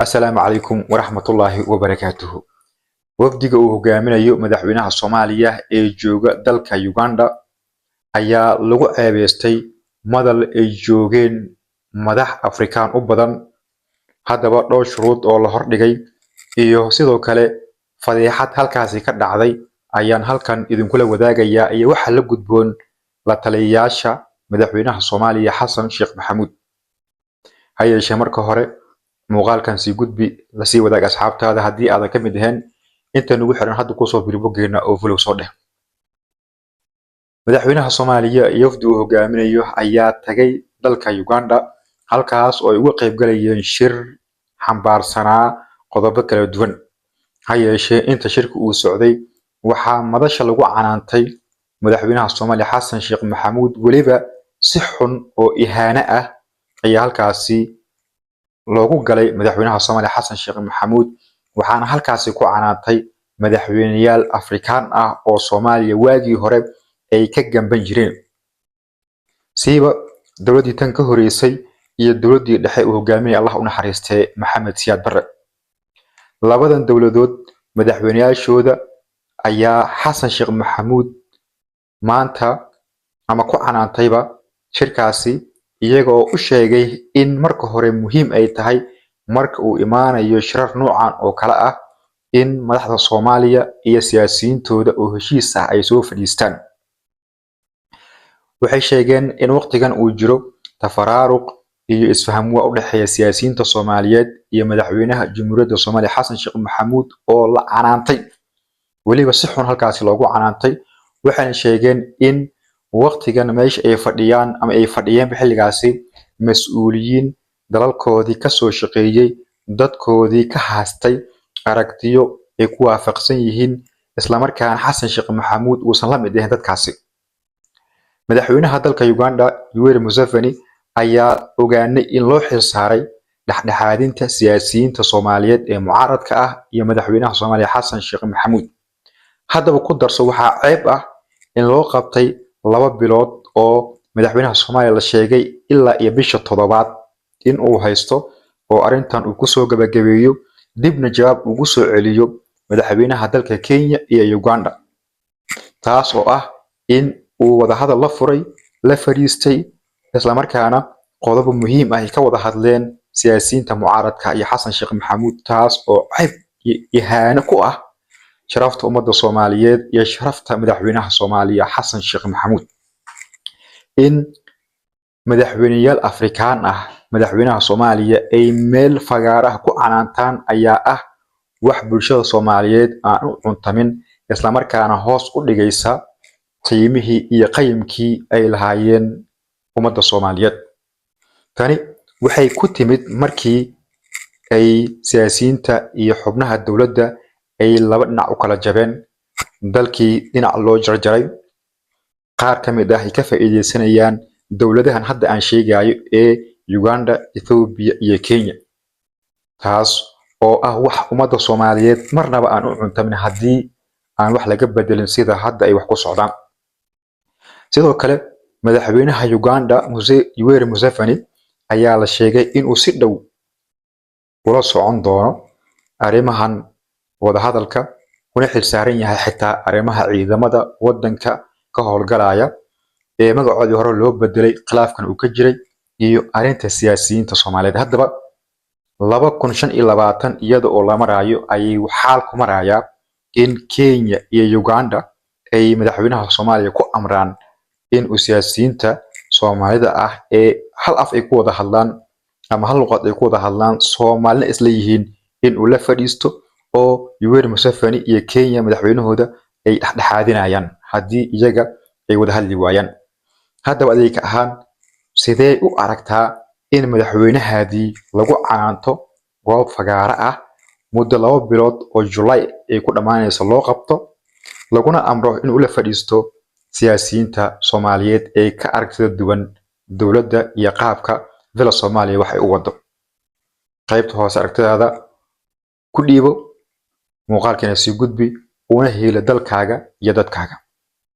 السلام عليكم ورحمة الله وبركاته. وفدك وهجامنا مدحوينها الصومالية جوجا دلك يوغندا ayaa lagu ceebeystay madal ay joogeen madax Afrikaan u badan haddaba dhowr shuruud oo la hordhigay iyo sidoo kale fadeexad halkaasi ka dhacday ayaan halkan idinkula wadaagayaa iyo waxa la gudboon la taliyayaasha madaxweynaha Soomaaliya Xasan Sheekh Maxamuud ha yeeshee marka hore muuqaalkan si gudbi la sii wadaag asxaabtaada haddii aad ka mid ahayn inta nagu xiran hadda ku soo bilbogeena oo follow soo dheh madaxweynaha Soomaaliya iyo wafdi uu hogaaminayo ayaa tagay dalka Uganda halkaas oo ay uga qayb galayeen shir xambaarsanaa qodobo kala duwan ha yeeshee inta shirku uu socday waxaa madasha lagu canaantay madaxweynaha Soomaaliya Xasan Sheekh Maxamuud waliba si xun oo ihaana ah ayaa halkaasi loogu galay madaxweynaha Soomaaliya Xasan Sheekh Maxamuud waxaana halkaasi ku canaantay madaxweynayaal Afrikaan ah oo Soomaaliya waagii hore ay ka gamban jireen siiba dawladii tan ka horeysay iyo dawladii dhexe uu hogaaminay Allah u naxariistay Maxamed Siyaad Barre labadan dawladood madaxweynayaashooda ayaa Xasan Sheekh Maxamuud maanta ama ku canaantayba shirkaasi iyagoo u sheegay in marka hore muhiim ay tahay marka uu imaanayo shirar noocan oo kala ah in madaxda Soomaaliya iyo siyaasiyiintooda oo heshiis ah ay soo fadhiistaan waxay sheegeen in waqtigan uu jiro tafaraaruq iyo isfaham waa u dhaxeeya siyaasiyiinta Soomaaliyeed iyo madaxweynaha Jamhuuriyadda Soomaaliya Xasan Sheekh Maxamuud oo la canaantay waliba si xun halkaasi loogu canaantay waxay sheegeen in waqtigan meesha ay fadhiyaan ama ay fadhiyeen xilligaasi mas'uuliyiin dalalkoodii ka soo shaqeeyay dadkoodii ka haastay aragtiyo ay ku waafaqsan yihiin isla markaana Xasan Sheekh Maxamuud uusan la mid ahayn dadkaasi madaxweynaha dalka Uganda Yoweri Museveni ayaa ogaanay in loo xilsaaray dhaxdhexaadinta siyaasiyiinta Soomaaliyeed ee mucaaradka ah iyo madaxweynaha Soomaaliya Xasan Sheekh Maxamuud haddaba ku darso waxaa ceeb ah in loo qabtay 2 bilood oo madaxweynaha Soomaaliya la sheegay ilaa iyo bisha 7aad in uu haysto oo arintan uu ku soo gabagabeeyo dibna jawaab ugu soo celiyo madaxweynaha dalka Kenya iyo Uganda taas oo ah in uu wada hadal la furay la fariistay isla markaana qodobo muhiim ah ay ka wada hadleen siyaasiyiinta mucaaradka iyo Xasan Sheekh Maxamuud taas oo ceeb ihaana ku ah sharafta ummadda Soomaaliyeed iyo sharafta madaxweynaha Soomaaliya Xasan Sheekh Maxamuud in madaxweynayaal Afrikaan ah madaxweynaha Soomaaliya ay meel fagaaraha ku canaantaan ayaa ah wax bulshada Soomaaliyeed aan u cuntamin isla markaana hoos u dhigaysa qiimihii iyo qayimkii ay lahaayeen ummadda Soomaaliyeed tani waxay ku timid markii ay siyaasiyiinta iyo xubnaha dawladda ay laba dhinac u kala jabeen dalkii dhinac loo jarjaray qaar ka mid ah ay ka faa'iideysanayaan dawladahan hadda aan sheegayo ee Uganda Ethiopia iyo Kenya taas oo ah wax ummadda Soomaaliyeed marnaba aan u cuntamin haddii aan wax laga bedelin sida hadda ay wax ku socdaan sidoo kale madaxweynaha Uganda Yoweri Museveni ayaa la sheegay in uu si dhow ula socon doono arrimahan wada hadalka kuna xilsaaran yahay xitaa arrimaha ciidamada wadanka ka howlgalaya ee magacoodii hore loo bedelay khilaafkan uu ka jiray iyo arinta siyaasiyiinta Soomaaliyeed haddaba 2025 iyada oo la marayo ayay xaal ku marayaa in Kenya iyo Uganda ay madaxweynaha Soomaaliya ku amraan in siyaasiyiinta Soomaalida ah ee hal af ay ku wada hadlaan ama hal luqad ay ku wada hadlaan Soomaalina isla yihiin in uu la fadhiisto oo Yoweri Museveni iyo Kenya madaxweynahooda ay dhaxdhexaadinayaan haddii iyaga ay wada hadli waayaan haddaba adeeg ahaan sidee u aragtaa in madaxweynahaadii lagu canaanto goob fagaara ah muddo 2 bilood oo July ay ku dhamaanayso loo qabto laguna amro in uu la fadhiisto siyaasiyiinta Soomaaliyeed ee ka aragtida duwan dawladda iyo qaabka villa Soomaaliya waxay u wado qaybta hoose aragtidaada ku dhiibo muuqaalkana si gudbi una heela dalkaaga iyo dadkaaga